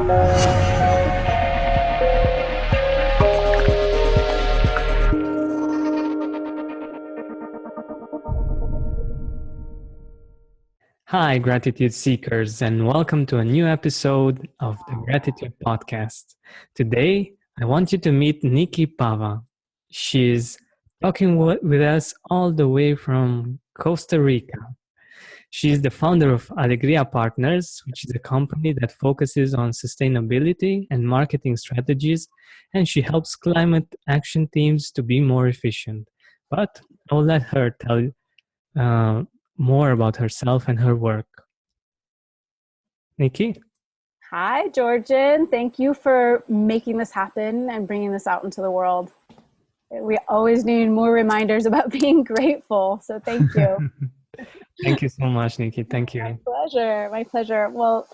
Hi, gratitude seekers, and welcome to a new episode of the Gratitude Podcast. Today, I want you to meet Nikki Pava. She's talking with us all the way from Costa Rica. She's the founder of Alegria Partners, which is a company that focuses on sustainability and marketing strategies, and she helps climate action teams to be more efficient. But I'll let her tell uh, more about herself and her work. Nikki? Hi, Georgian. Thank you for making this happen and bringing this out into the world. We always need more reminders about being grateful. So thank you. Thank you so much, Nikki. Thank you. My pleasure. My pleasure. Well,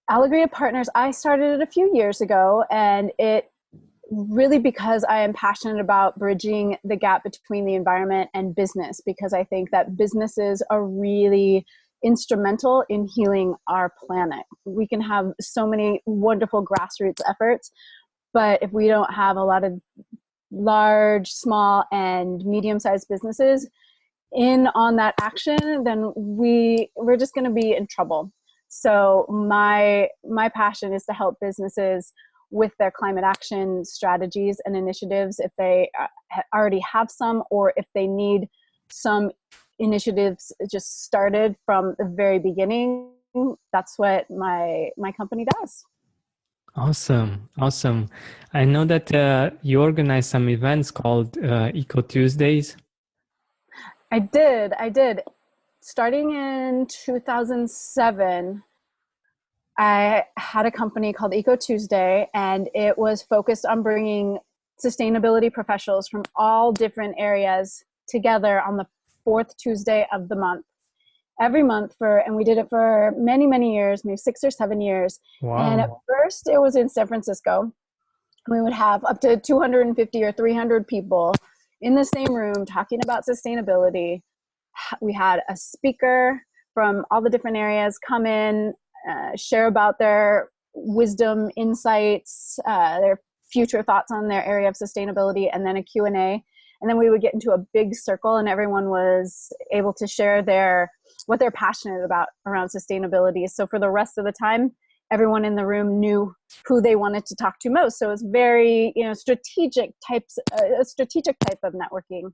Alegria Partners, I started it a few years ago, and it really because I am passionate about bridging the gap between the environment and business, because I think that businesses are really instrumental in healing our planet. We can have so many wonderful grassroots efforts, but if we don't have a lot of large, small, and medium-sized businesses in on that action, then we're just going to be in trouble. So my passion is to help businesses with their climate action strategies and initiatives if they already have some, or if they need some initiatives just started from the very beginning. That's what my company does. Awesome. I know that you organize some events called Eco Tuesdays. I did. Starting in 2007, I had a company called Eco Tuesday, and it was focused on bringing sustainability professionals from all different areas together on the fourth Tuesday of the month. Every month and we did it for many, many years, maybe 6 or 7 years. Wow. And at first it was in San Francisco. We would have up to 250 or 300 people in the same room talking about sustainability. We had a speaker from all the different areas come in, share about their wisdom, insights, their future thoughts on their area of sustainability, and then a Q&A. And then we would get into a big circle, and everyone was able to share what they're passionate about around sustainability. So for the rest of the time, everyone in the room knew who they wanted to talk to most. So it was very, a strategic type of networking.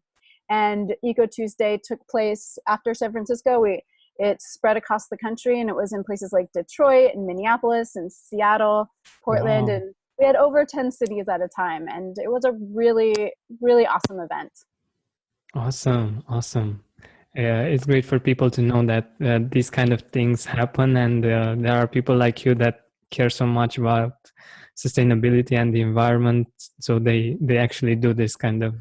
And Eco Tuesday took place after San Francisco. It spread across the country, and it was in places like Detroit and Minneapolis and Seattle, Portland, Wow. and we had over 10 cities at a time. And it was a really, really awesome event. Awesome. It's great for people to know that these kind of things happen, and there are people like you that care so much about sustainability and the environment, so they actually do this kind of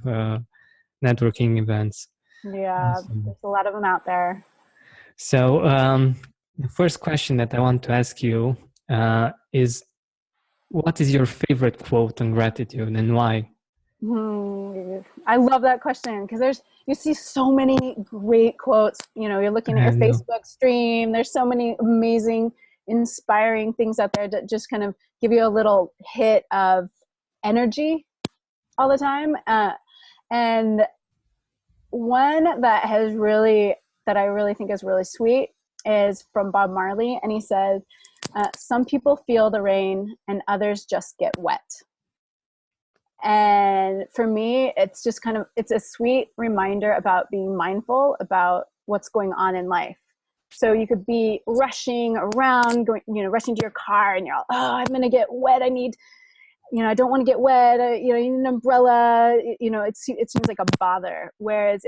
networking events. Yeah, Awesome. There's a lot of them out there. So the first question that I want to ask you is, what is your favorite quote on gratitude, and why? I love that question, because you see so many great quotes. You're looking at your Facebook stream. There's so many amazing, inspiring things out there that just kind of give you a little hit of energy all the time. And one that I really think is really sweet is from Bob Marley, and he says, "Some people feel the rain, and others just get wet." And for me, it's just it's a sweet reminder about being mindful about what's going on in life. So you could be rushing around, rushing to your car, and you're all, "Oh, I'm going to get wet. I need, I don't want to get wet. I need an umbrella." It seems like a bother. Whereas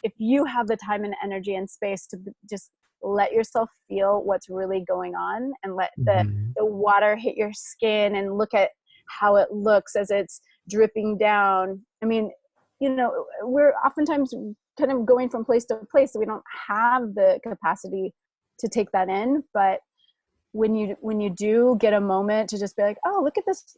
if you have the time and energy and space to just let yourself feel what's really going on, and let the water hit your skin, and look at how it looks as it's dripping down. I mean, we're oftentimes kind of going from place to place, so we don't have the capacity to take that in. But when you do get a moment to just be like, "Oh, look at this,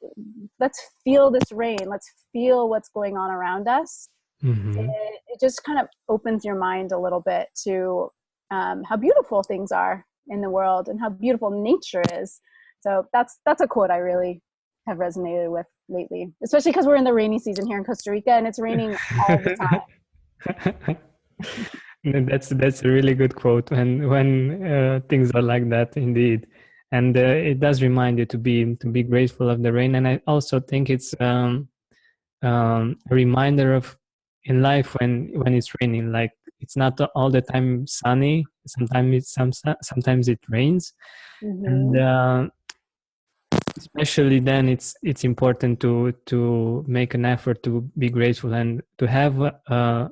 let's feel this rain, let's feel what's going on around us," it just kind of opens your mind a little bit to how beautiful things are in the world, and how beautiful nature is. So that's a quote I really have resonated with lately, especially because we're in the rainy season here in Costa Rica and it's raining all the time. That's a really good quote when things are like that indeed, and it does remind you to be grateful of the rain. And I also think it's a reminder of in life when it's raining, like it's not all the time sunny. Sometimes it rains, and Mm-hmm. especially then it's important to make an effort to be grateful and to have a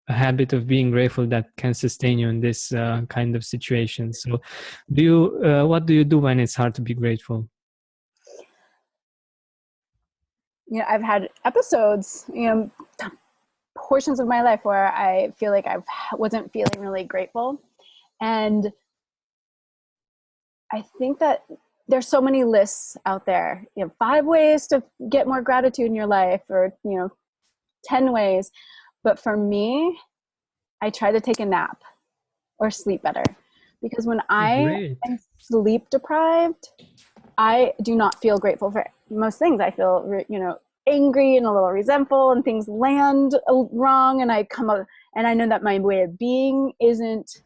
habit of being grateful that can sustain you in this kind of situation. So what do you do when it's hard to be grateful? I've had episodes, portions of my life where I feel like I wasn't feeling really grateful. And I think that there's so many lists out there. 5 ways to get more gratitude in your life, or 10 ways. But for me, I try to take a nap or sleep better, because when I Great. am sleep deprived, I do not feel grateful for most things. I feel angry and a little resentful, and things land wrong, and I come up and I know that my way of being isn't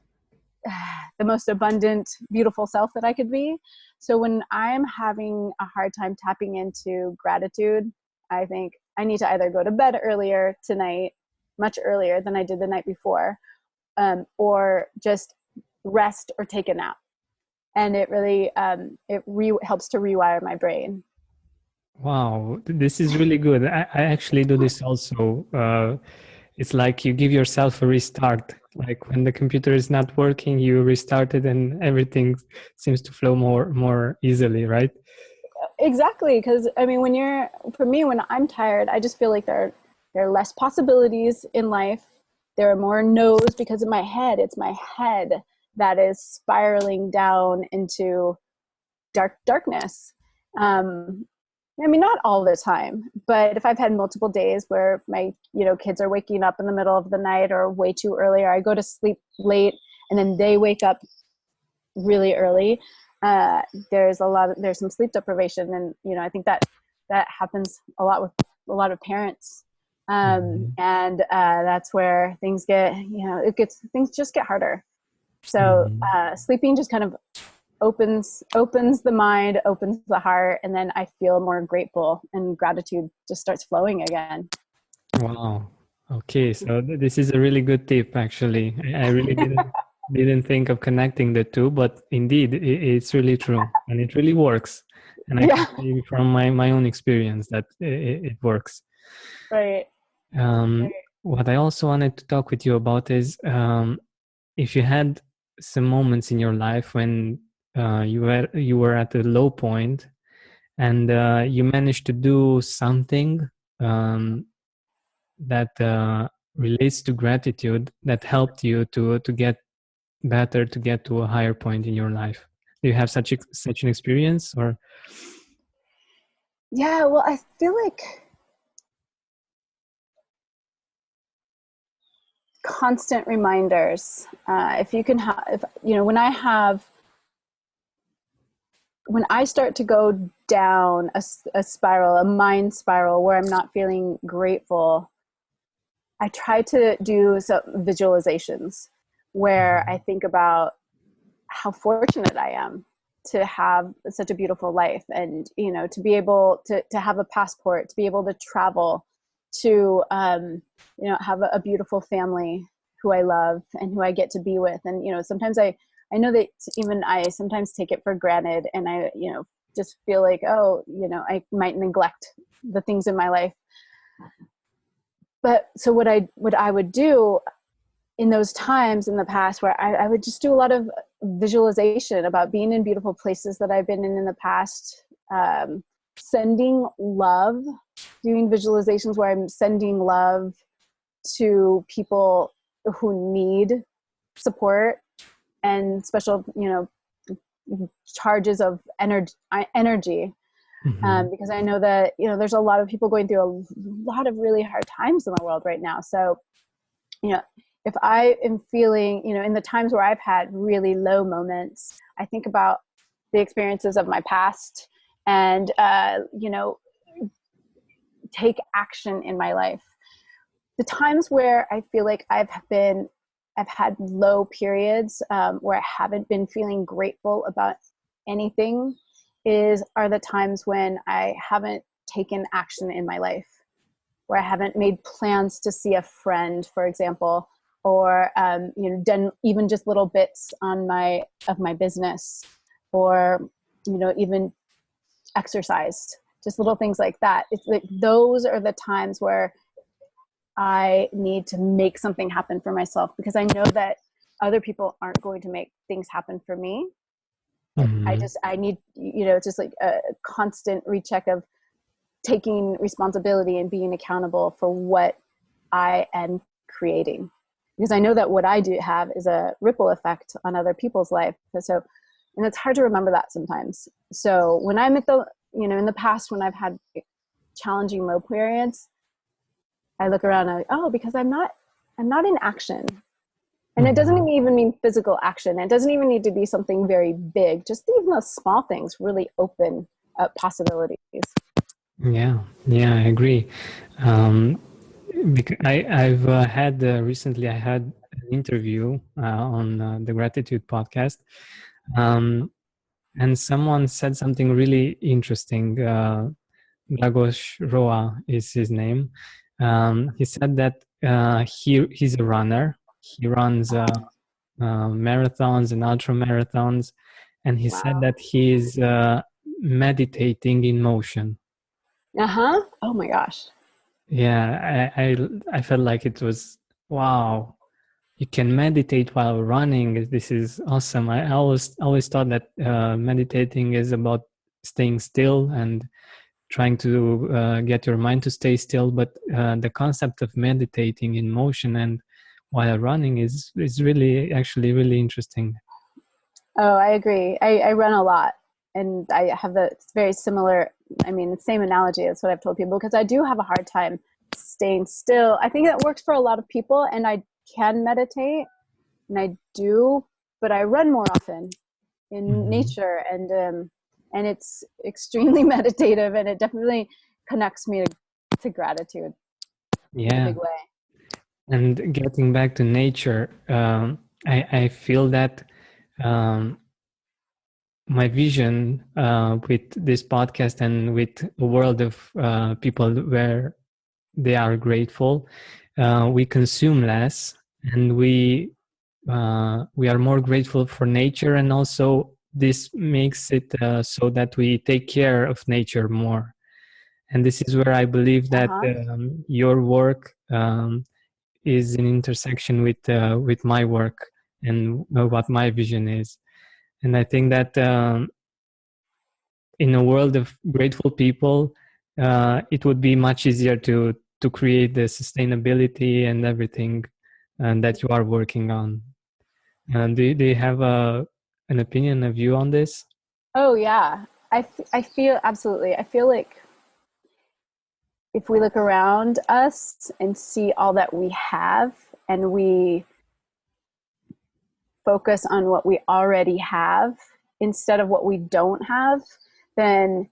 the most abundant, beautiful self that I could be. So when I'm having a hard time tapping into gratitude, I think I need to either go to bed earlier tonight, much earlier than I did the night before, or just rest or take a nap. And it really helps to rewire my brain. Wow, this is really good. I actually do this also. It's like you give yourself a restart. Like when the computer is not working, you restart it and everything seems to flow more easily, right? Exactly, because I mean, for me, when I'm tired, I just feel like there are less possibilities in life. There are more no's, because in my head, it's my head that is spiraling down into darkness. I mean, not all the time, but if I've had multiple days where my kids are waking up in the middle of the night or way too early, or I go to sleep late and then they wake up really early, there's some sleep deprivation. And I think that happens a lot with a lot of parents. Mhm. And that's where things things just get harder. So Mhm. sleeping just kind of opens the mind, opens the heart, and then I feel more grateful, and gratitude just starts flowing again. Wow. Okay, so this is a really good tip, actually. I really didn't think of connecting the two, but indeed, it's really true, and it really works. And I can Yeah, say from my own experience that it works. right. What I also wanted to talk with you about is if you had some moments in your life when you were at a low point and you managed to do something um, that relates to gratitude that helped you to get better, to get to a higher point in your life. Do you have such an experience or? Yeah, well, I feel like constant reminders. If you can have, if when I start to go down a spiral, a mind spiral where I'm not feeling grateful, I try to do some visualizations where I Mhm. think about how fortunate I am to have such a beautiful life, and to be able to have a passport, to be able to travel, to have a beautiful family who I love and who I get to be with. And sometimes I know that even I sometimes take it for granted, and I just feel like, oh, I might neglect the things in my life. But so what I would do in those times in the past, where I would just do a lot of visualization about being in beautiful places that I've been in the past, sending love, doing visualizations where I'm sending love to people who need support and special, charges of energy. Mhm. Because I know that, there's a lot of people going through a lot of really hard times in the world right now. So, you know, if I am feeling, in the times where I've had really low moments, I think about the experiences of my past and, take action in my life. The times where I feel like I've had low periods where I haven't been feeling grateful about anything are the times when I haven't taken action in my life, where I haven't made plans to see a friend, for example, or done even just little bits of my business, or even exercised, just little things like that. It's like those are the times where I need to make something happen for myself, because I know that other people aren't going to make things happen for me. Mm-hmm. I need, it's just like a constant recheck of taking responsibility and being accountable for what I am creating, because I know that what I do have is a ripple effect on other people's life. And it's hard to remember that sometimes. So when I'm in the past, when I've had challenging low periods, I look around and because I'm not in action. And it doesn't even mean physical action. It doesn't even need to be something very big. Just even those small things really open up possibilities. Yeah, I agree. Because I've had recently, I had an interview on the Gratitude podcast, and someone said something really interesting. Dragos Roa is his name. He said that he's a runner. He runs marathons and ultra marathons, and he said Wow. that he is meditating in motion. Oh my gosh. Yeah, I felt like it was wow. You can meditate while running. This is awesome. I always thought that meditating is about staying still and trying to get your mind to stay still. But the concept of meditating in motion and while running is really actually really interesting. Oh, I agree. I run a lot, and I have the very similar, the same analogy. That's what I've told people, because I do have a hard time staying still. I think that works for a lot of people, and I can meditate, and I do, but I run more often in nature, and it's extremely meditative, and it definitely connects me to gratitude in a Yeah, big way. and getting back to nature, I feel that my vision with this podcast and with a world of people where they are grateful, we consume less, and we are more grateful for nature, and also this makes it so that we take care of nature more. And this is where I believe that Uh-huh. your work is in intersection with my work and what my vision is. And I think that in a world of grateful people, it would be much easier to create the sustainability and everything that you are working on. Do you have an opinion, a view on this? Oh yeah. I feel absolutely. I feel like if we look around us and see all that we have, and we focus on what we already have instead of what we don't have, then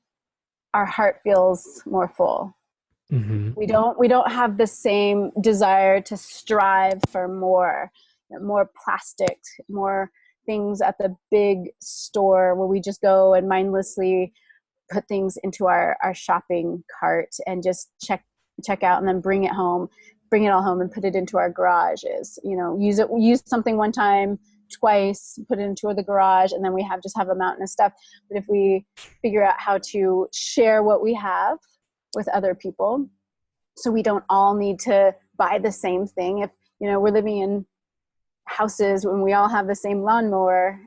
our heart feels more full. Mm-hmm. We don't have the same desire to strive for more plastic, more things at the big store where we just go and mindlessly put things into our shopping cart and just check out and then bring it all home and put it into our garages. Use something one time, twice, put it into the garage, and then we just have a mountain of stuff. But if we figure out how to share what we have with other people, so we don't all need to buy the same thing. If we're living in houses when we all have the same lawnmower,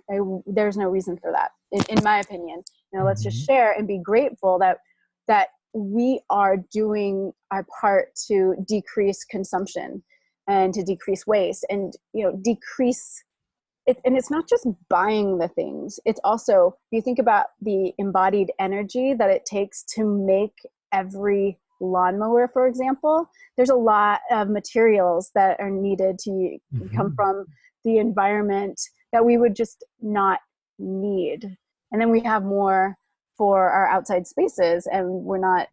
there's no reason for that, in my opinion. Let's just Mm-hmm. share and be grateful that we are doing our part to decrease consumption and to decrease waste, and decrease it. And it's not just buying the things, it's also, if you think about the embodied energy that it takes to make every lawnmower, for example, there's a lot of materials that are needed to come Mm-hmm. from the environment that we would just not need. And then we have more for our outside spaces, and we're not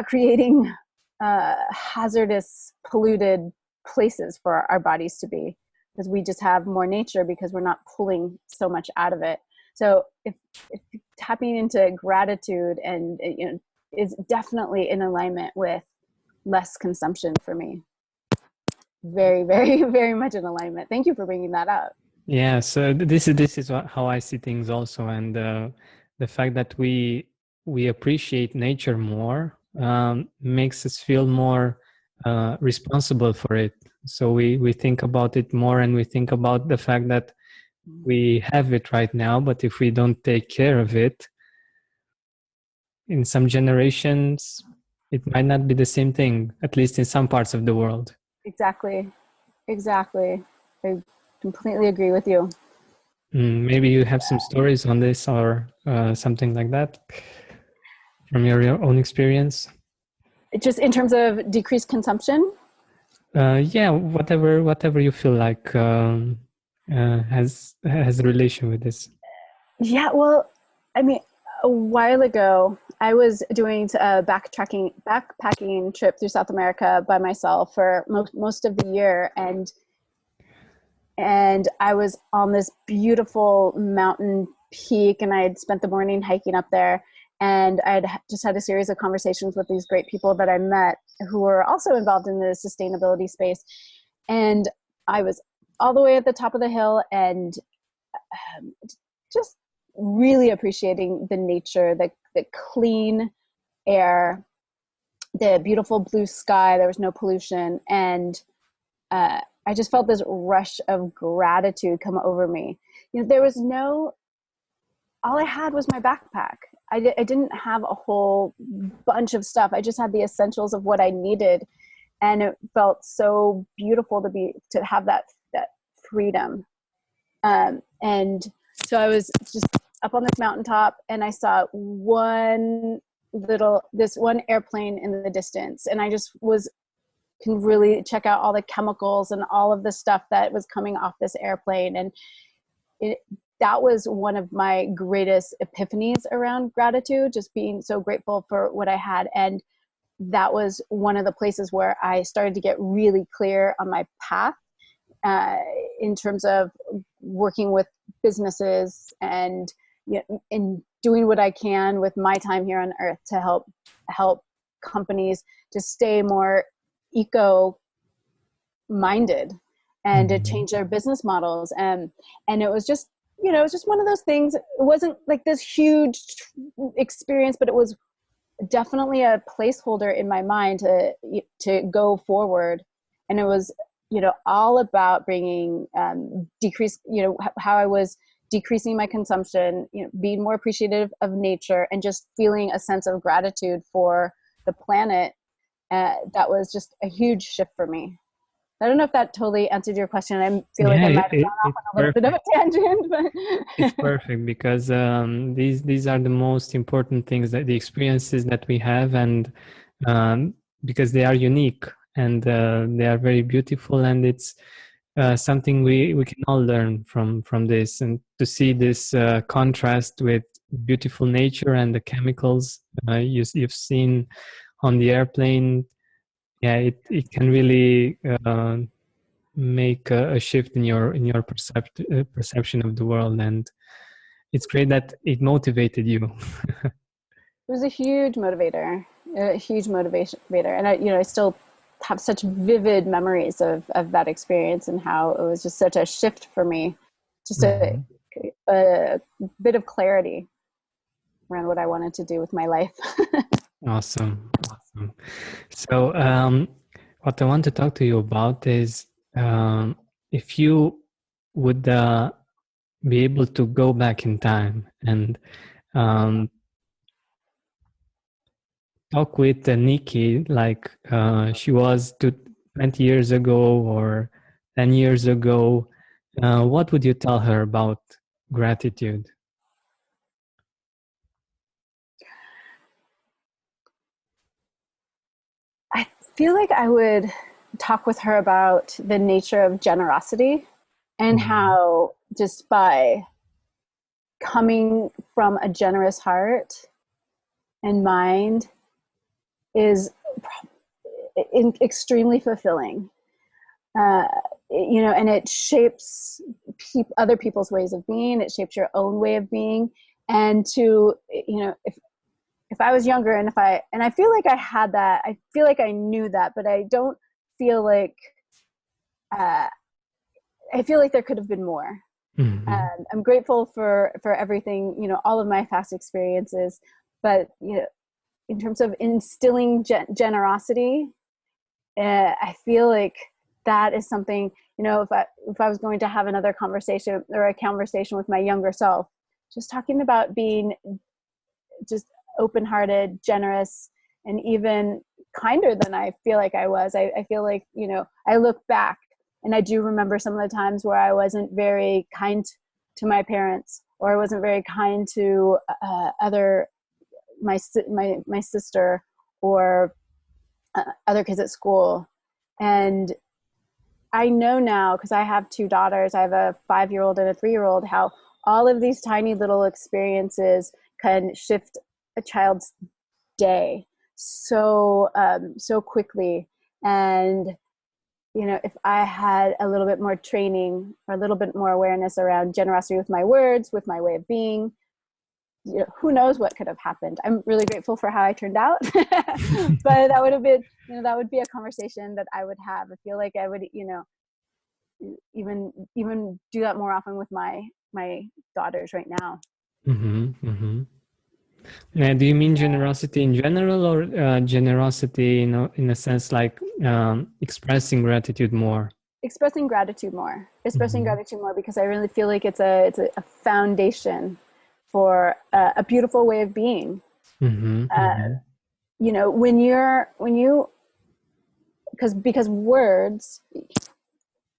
creating hazardous, polluted places for our bodies to be, because we just have more nature because we're not pulling so much out of it. So if tapping into gratitude and is definitely in alignment with less consumption for me. Very, very, very much in alignment. Thank you for bringing that up. Yeah, so this is how I see things also, and the fact that we appreciate nature more makes us feel more responsible for it. So we think about it more, and we think about the fact that we have it right now, but if we don't take care of it, in some generations, it might not be the same thing, at least in some parts of the world. Exactly. Exactly. I completely agree with you. Maybe you have some stories on this or something like that from your own experience. Just in terms of decreased consumption. Yeah, whatever you feel like has a relation with this. Yeah, well, I mean, a while ago, I was doing a backpacking trip through South America by myself for most of the year, and I was on this beautiful mountain peak, and I had spent the morning hiking up there, and I had just had a series of conversations with these great people that I met who were also involved in the sustainability space, and I was all the way at the top of the hill, and just really appreciating the nature, the clean air, the beautiful blue sky. There was no pollution, and I just felt this rush of gratitude come over me. There was all I had was my backpack. I didn't have a whole bunch of stuff. I just had the essentials of what I needed, and it felt so beautiful to have that freedom. And so I was just up on this mountaintop, and I saw this one airplane in the distance, and I just can really check out all the chemicals and all of the stuff that was coming off this airplane. And that was one of my greatest epiphanies around gratitude, just being so grateful for what I had. And that was one of the places where I started to get really clear on my path in terms of working with businesses and in doing what I can with my time here on earth to help companies to stay more eco-minded and to change their business models. And it was just, it was just one of those things. It wasn't like this huge experience, but it was definitely a placeholder in my mind to go forward. And it was, all about bringing decrease, how I was decreasing my consumption, being more appreciative of nature, and just feeling a sense of gratitude for the planet. That was just a huge shift for me. I don't know if that totally answered your question. I feel like I might have gone off on a little bit of a tangent, but it's perfect because these are the most important things, that the experiences that we have, and because they are unique, and they are very beautiful, and it's something we can all learn from this, and to see this contrast with beautiful nature and the chemicals you've seen on the airplane. Yeah, it can really make a shift in your perception of the world, and it's great that it motivated you. it was a huge motivator, and I still have such vivid memories of that experience, and how it was just such a shift for me, just a bit of clarity around what I wanted to do with my life. Awesome. So what I want to talk to you about is if you would be able to go back in time and talk with Nikki like she was 20 years ago or 10 years ago, what would you tell her about gratitude? I feel like I would talk with her about the nature of generosity, and how just by coming from a generous heart and mind is extremely fulfilling. And it shapes other people's ways of being. It shapes your own way of being. And if I was younger and I feel like I had that, I feel like I knew that, but I don't feel like, I feel like there could have been more. Mm-hmm. I'm grateful for everything, all of my past experiences, but, in terms of instilling generosity, I feel like that is something, if I was going to have another conversation or a conversation with my younger self, just talking about being just open-hearted, generous, and even kinder than I feel like I was. I feel like, I look back and I do remember some of the times where I wasn't very kind to my parents, or I wasn't very kind to my sister, or other kids at school. And I know now, because I have two daughters, I have a 5-year-old and a 3-year-old, how all of these tiny little experiences can shift a child's day so quickly. And if I had a little bit more training or a little bit more awareness around generosity with my words, with my way of being, who knows what could have happened. I'm really grateful for how I turned out, but that would have been, that would be a conversation that I would have. I feel like I would, even do that more often with my daughters right now. Mm-hmm. Mm-hmm. Now, do you mean generosity in general, or generosity, in a sense like expressing gratitude more? Expressing gratitude more, Mm-hmm. because I really feel like it's a foundation for a beautiful way of being. Mm-hmm. Mm-hmm. When you because words,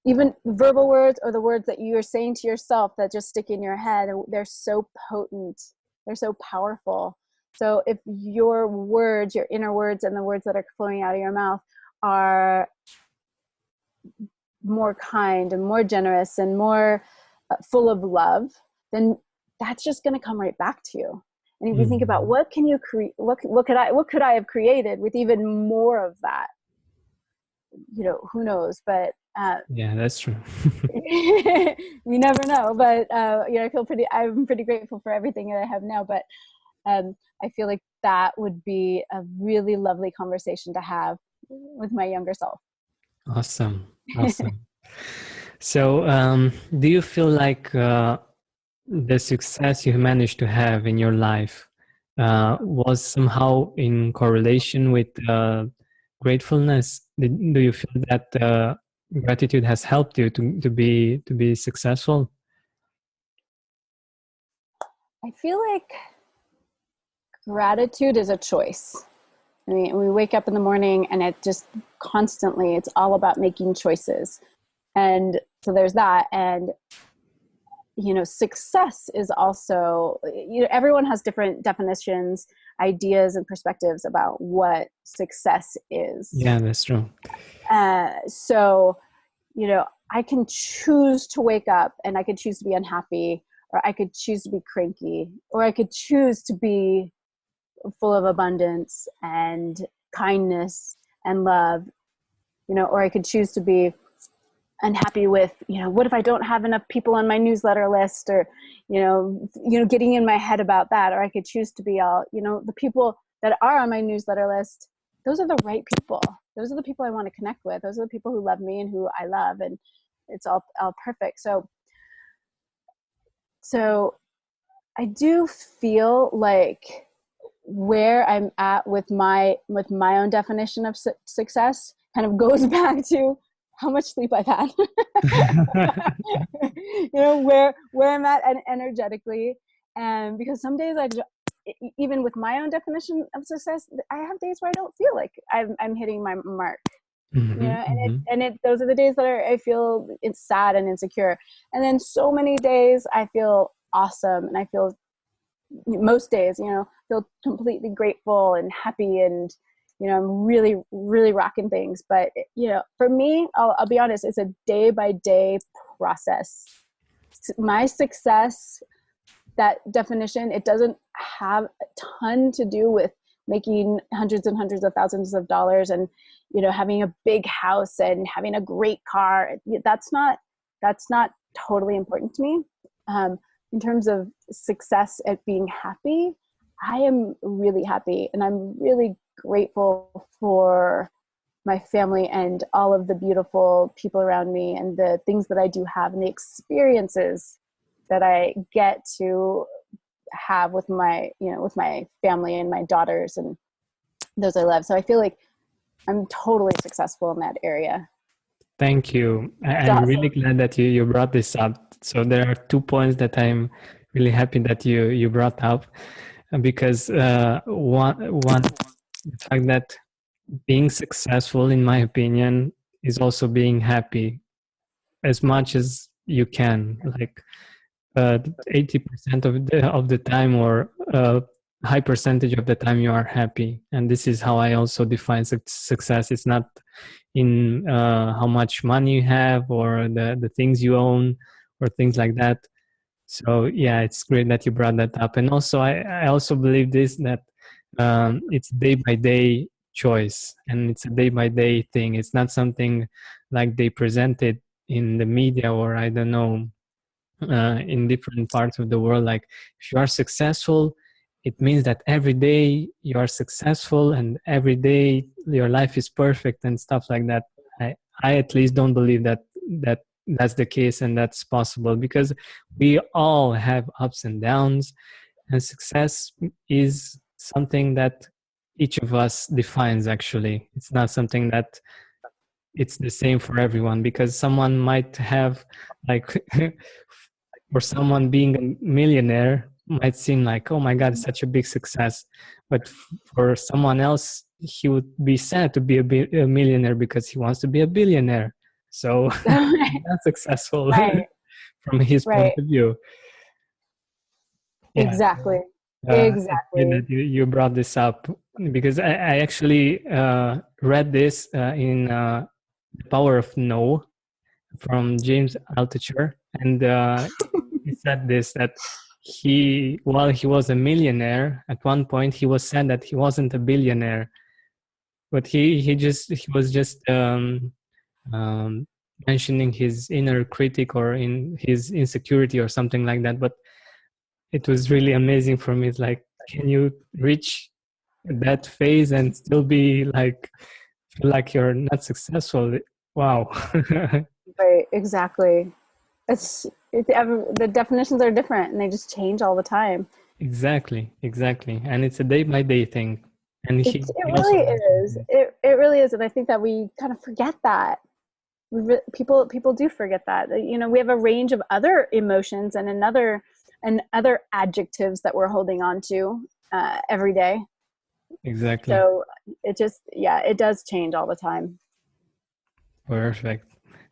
even verbal words, or the words that you are saying to yourself that just stick in your head, they're so potent, they're so powerful. So if your words, your inner words, and the words that are flowing out of your mouth are more kind and more generous and more full of love, then that's just going to come right back to you. And if you think about what can you create, what could I have created with even more of that? Who knows? But Yeah, that's true. we never know. But I'm pretty grateful for everything that I have now. But I feel like that would be a really lovely conversation to have with my younger self. Awesome. So, do you feel like the success you managed to have in your life was somehow in correlation with gratefulness? Do you feel that gratitude has helped you to be successful? I feel like gratitude is a choice. I mean, we wake up in the morning and it just constantly, it's all about making choices. And so there's that. And, success is also, everyone has different definitions, ideas, and perspectives about what success is. Yeah, that's true. So, I can choose to wake up and I could choose to be unhappy, or I could choose to be cranky, or I could choose to be full of abundance and kindness and love, or I could choose to be unhappy with, what if I don't have enough people on my newsletter list, or, getting in my head about that. Or I could choose to be all, the people that are on my newsletter list, those are the right people. Those are the people I want to connect with. Those are the people who love me and who I love. And it's all perfect. So I do feel like where I'm at with my own definition of success kind of goes back to how much sleep I've had. Where I'm at energetically, and because some days even with my own definition of success, I have days where I don't feel like I'm hitting my mark. Those are the days that I feel it's sad and insecure, and then so many days I feel awesome, and I feel most days, feel completely grateful and happy, and I'm really, really rocking things. But for me, I'll be honest, it's a day by day process. My success that definition, it doesn't have a ton to do with making hundreds and hundreds of thousands of dollars and, you know, having a big house and having a great car. That's not totally important to me. In terms of success at being happy, I am really happy, and I'm really grateful for my family and all of the beautiful people around me and the things that I do have and the experiences that I get to have with my, you know, with my family and my daughters and those I love. So I feel like I'm totally successful in that area. Thank you. It's I'm really awesome. glad that you brought this up. So there are 2 points that I'm really happy that you brought up, because one the fact that being successful, in my opinion, is also being happy as much as you can. Like 80% of the time, or high percentage of the time, you are happy. And this is how I also define success. It's not in how much money you have, or the things you own, or things like that. So yeah, it's great that you brought that up. And also I also believe this, that it's day by day choice, and it's a day by day thing. It's not something like they present it in the media, or I don't know, in different parts of the world. Like, if you are successful, it means that every day you are successful and every day your life is perfect and stuff like that. I at least don't believe that's the case and that's possible, because we all have ups and downs, and success is something that each of us defines. Actually, it's not something that it's the same for everyone, because someone might have, like, for someone, being a millionaire might seem like, oh my god, it's such a big success, but for someone else, he would be sad to be a millionaire because he wants to be a billionaire. So Right. not successful Right. from his point Right. of view. Yeah. Exactly. It's good Exactly. that you brought this up, because I actually read this in The Power of No from James Altucher, and he said this, that while he was a millionaire, at one point he was said that he wasn't a billionaire, but he was just um, mentioning his inner critic, or in his insecurity, or something like that. But it was really amazing for me. It's like, can you reach that phase and still be like, feel like you're not successful? Wow. Right. Exactly. The definitions are different and they just change all the time. Exactly, and it's a day by day thing. And It he also really mentioned is. this. It really is, and I think that we kind of forget that. People do forget that. You know, we have a range of other emotions and other adjectives that we're holding on to every day. Exactly. So it just, yeah, it does change all the time. Perfect.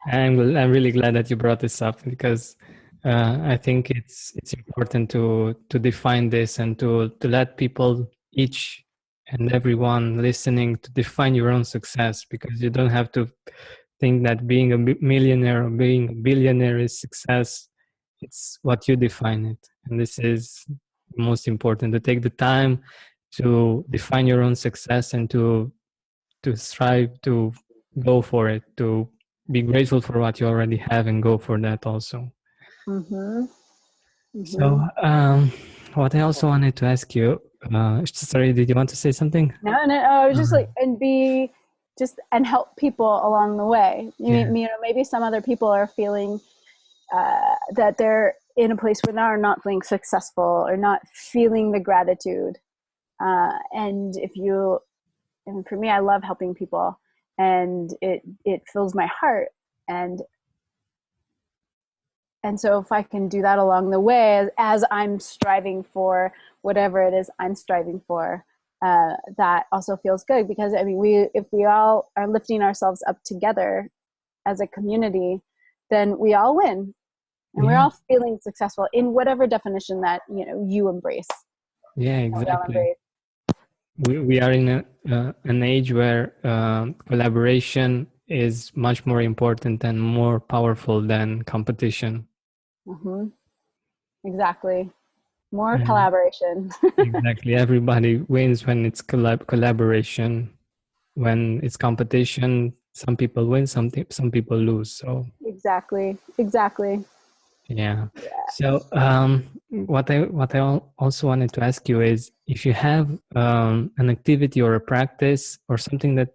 I'm really glad that you brought this up, because I think it's important to define this, and to let people, each and everyone listening, to define your own success, because you don't have to think that being a millionaire or being a billionaire is success. It's what you define it, and this is most important, to take the time to define your own success, and to strive to go for it, to be grateful for what you already have and go for that also. Mm-hmm. So, Mm-hmm. what I also wanted to ask you, sorry, did you want to say something? No. I was just Uh, like, and be just and help people along the way. yeah, You know, maybe some other people are feeling that they're in a place where they're not feeling successful or not feeling the gratitude. And if you, and for me, I love helping people, and it fills my heart. And and so if I can do that along the way, as I'm striving for whatever it is I'm striving for, that also feels good, because I mean, if we all are lifting ourselves up together as a community, then we all win, and we're yeah, all feeling successful in whatever definition that, you know, you embrace, yeah, that we all exactly. embrace. We are in an age where collaboration is much more important and more powerful than competition. Mm-hmm. Exactly. More And collaboration. exactly, everybody wins when it's collaboration. When it's competition, some people win, some people lose. So Exactly. Exactly. yeah. So what I also wanted to ask you is if you have an activity or a practice or something that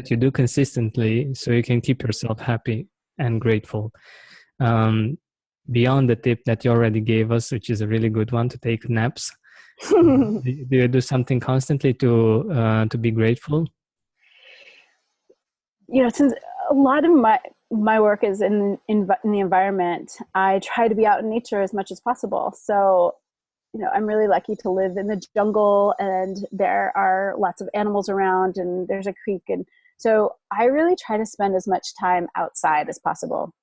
you do consistently, so you can keep yourself happy and grateful. Um, Beyond the tip that you already gave us, which is a really good one, to take naps. Do you do something constantly to be grateful? Since a lot of my work is in the environment, I try to be out in nature as much as possible. So, I'm really lucky to live in the jungle, and there are lots of animals around, and there's a creek, and so I really try to spend as much time outside as possible.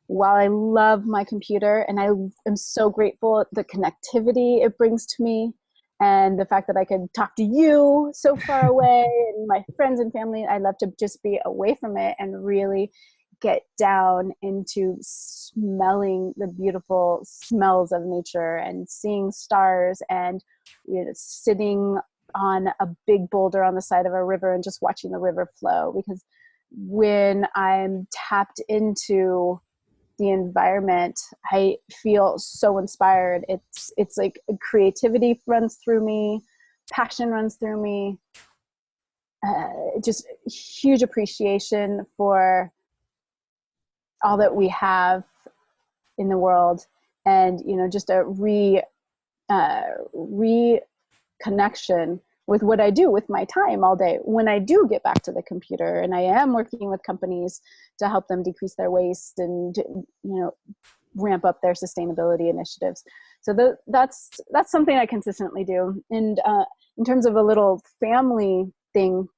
While I love my computer and I am so grateful the connectivity it brings to me, and the fact that I could talk to you so far away and my friends and family, I love to just be away from it and really get down into smelling the beautiful smells of nature and seeing stars, and sitting on a big boulder on the side of a river and just watching the river flow. Because when I'm tapped into the environment, I feel so inspired. It's like creativity runs through me, passion runs through me, just huge appreciation for all that we have in the world, and just a reconnection with what I do with my time all day when I do get back to the computer and I am working with companies to help them decrease their waste and ramp up their sustainability initiatives. So that's something I consistently do. And in terms of a little family thing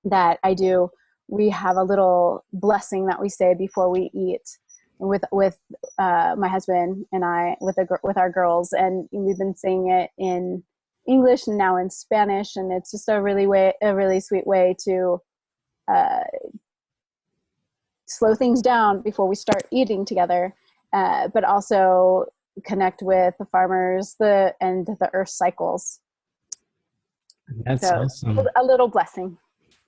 that I do, we have a little blessing that we say before we eat with my husband and I, with our girls, and we've been saying it in English and now in Spanish, and it's just a really sweet way to slow things down before we start eating together, but also connect with the farmers and the earth cycles. That's So awesome. a little blessing.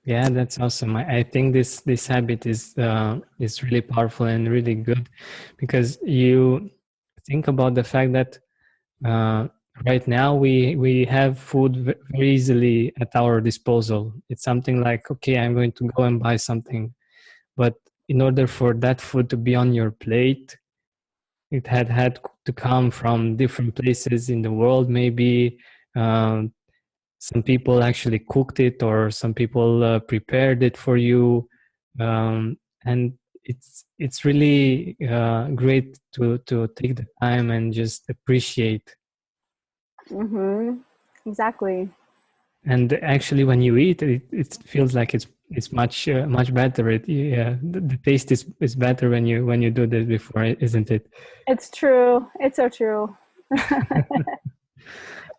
Yeah, that's awesome. I think this habit is really powerful and really good, because you think about the fact that uh, right now we have food very easily at our disposal. It's something like, okay, I'm going to go and buy something, but in order for that food to be on your plate, it had to come from different places in the world, maybe. Um, some people actually cooked it, or some people prepared it for you, and it's really great to take the time and just appreciate. Mm-hmm. Exactly. And actually, when you eat it, it feels like it's much better. Yeah, the taste is better when you do this before, isn't it? It's true. It's so true.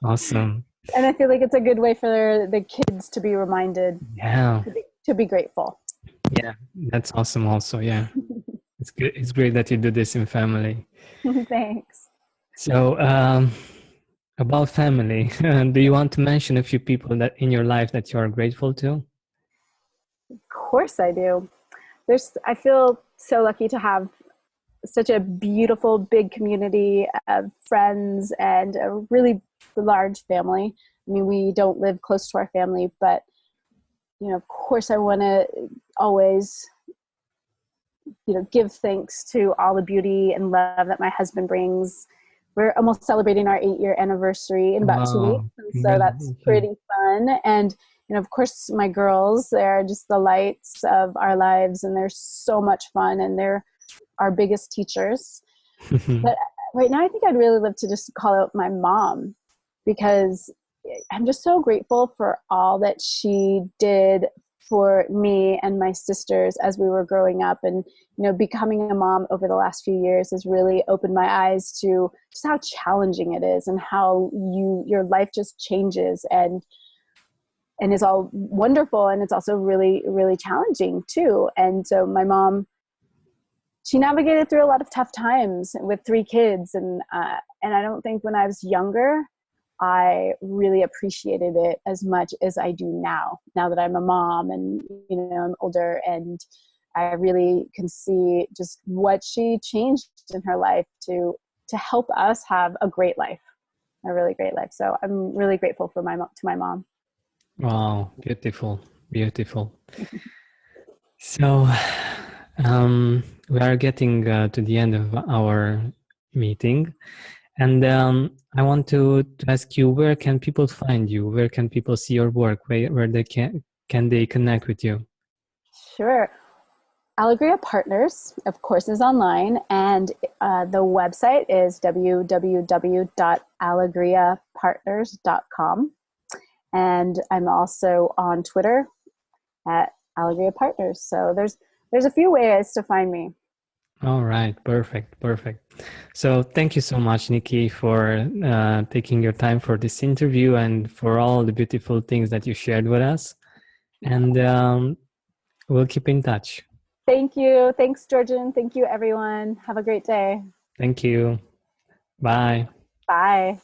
Awesome. And I feel like it's a good way for the kids to be reminded Yeah, to be grateful. yeah, that's awesome. Also, yeah, it's good. It's great that you do this in family. Thanks. So, about family, do you want to mention a few people that in your life that you are grateful to? Of course I do. I feel so lucky to have such a beautiful big community of friends and a really large family. I mean, we don't live close to our family, but of course I want to always give thanks to all the beauty and love that my husband brings. We're almost celebrating our 8-year anniversary in about 2 weeks, Wow, and so that's congratulations. pretty fun. And of course, my girls, they're just the lights of our lives, and they're so much fun, and they're our biggest teachers. But right now, I think I'd really love to just call out my mom, because I'm just so grateful for all that she did for me and my sisters as we were growing up. And becoming a mom over the last few years has really opened my eyes to just how challenging it is, and how your life just changes and is all wonderful, and it's also really, really challenging too. And so my mom, she navigated through a lot of tough times with 3 kids, and And I don't think when I was younger, I really appreciated it as much as I do now that I'm a mom and, I'm older, and I really can see just what she changed in her life to help us have a great life, a really great life. So I'm really grateful to my mom. Wow, beautiful, beautiful. So, we are getting to the end of our meeting, and I want to ask you, where can people find you? Where can people see your work? Where they can they connect with you? Sure. Allegria Partners, of course, is online, and the website is www.allegriapartners.com. And I'm also on Twitter at Allegria Partners. So there's a few ways to find me. All right, perfect, perfect. So thank you so much, Nikki, for taking your time for this interview and for all the beautiful things that you shared with us. And we'll keep in touch. Thank you. Thanks, Georgian. Thank you, everyone. Have a great day. Thank you. Bye. Bye.